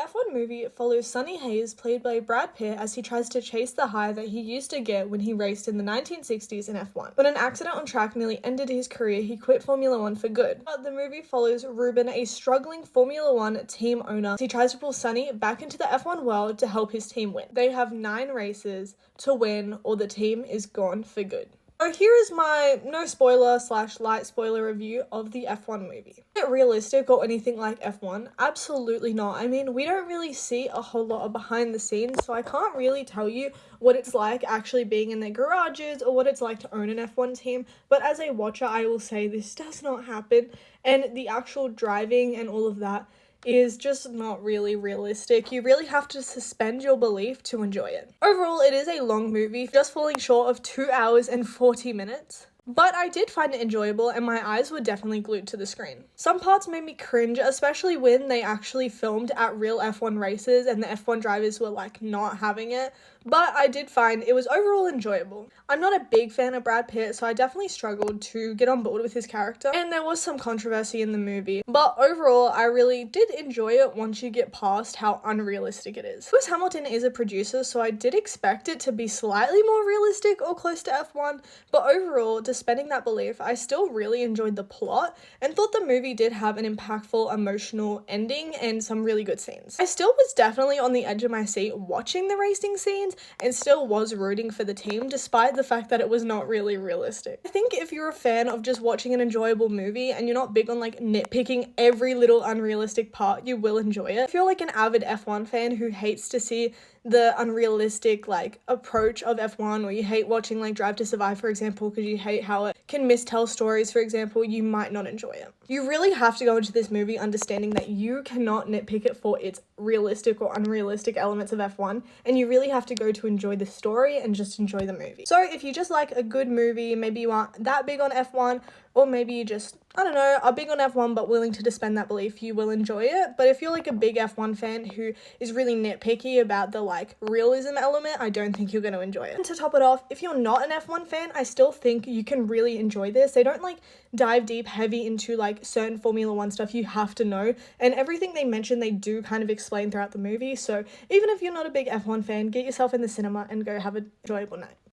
F1 movie follows Sonny Hayes, played by Brad Pitt, as he tries to chase the high that he used to get when he raced in the 1960s in F1. When an accident on track nearly ended his career, he quit Formula One for good. But the movie follows Ruben, a struggling Formula One team owner, as he tries to pull Sonny back into the F1 world to help his team win. They have 9 races to win, or the team is gone for good. So here is my no spoiler / light spoiler review of the F1 movie. Is it realistic or anything like F1? Absolutely not. I mean, we don't really see a whole lot of behind the scenes, so I can't really tell you what it's like actually being in their garages or what it's like to own an F1 team. But as a watcher, I will say this does not happen, and the actual driving and all of that is just not really realistic. You really have to suspend your belief to enjoy it. Overall, it is a long movie, just falling short of 2 hours and 40 minutes. But I did find it enjoyable and my eyes were definitely glued to the screen. Some parts made me cringe, especially when they actually filmed at real F1 races and the F1 drivers were like not having it. But I did find it was overall enjoyable. I'm not a big fan of Brad Pitt, so I definitely struggled to get on board with his character. And there was some controversy in the movie. But overall, I really did enjoy it once you get past how unrealistic it is. Lewis Hamilton is a producer, so I did expect it to be slightly more realistic or close to F1. But overall, suspending that belief, I still really enjoyed the plot and thought the movie did have an impactful, emotional ending and some really good scenes. I still was definitely on the edge of my seat watching the racing scenes and still was rooting for the team despite the fact that it was not really realistic. I think if you're a fan of just watching an enjoyable movie and you're not big on like nitpicking every little unrealistic part, you will enjoy it. If you're like an avid F1 fan who hates to see the unrealistic like approach of F1, or you hate watching like Drive to Survive, for example, because you hate how it can mistell stories, for example, you might not enjoy it. You really have to go into this movie understanding that you cannot nitpick it for its realistic or unrealistic elements of F1, and you really have to go to enjoy the story and just enjoy the movie. So if you just like a good movie, maybe you aren't that big on F1, or maybe you just, I don't know, are big on F1 but willing to suspend that belief, you will enjoy it. But if you're like a big F1 fan who is really nitpicky about the like realism element, I don't think you're going to enjoy it. And to top it off, if you're not an F1 fan, I still think you can really enjoy this. They don't like dive deep heavy into like certain Formula One stuff you have to know, and everything they mention they do kind of explain throughout the movie. So even if you're not a big F1 fan, get yourself in the cinema and go have an enjoyable night.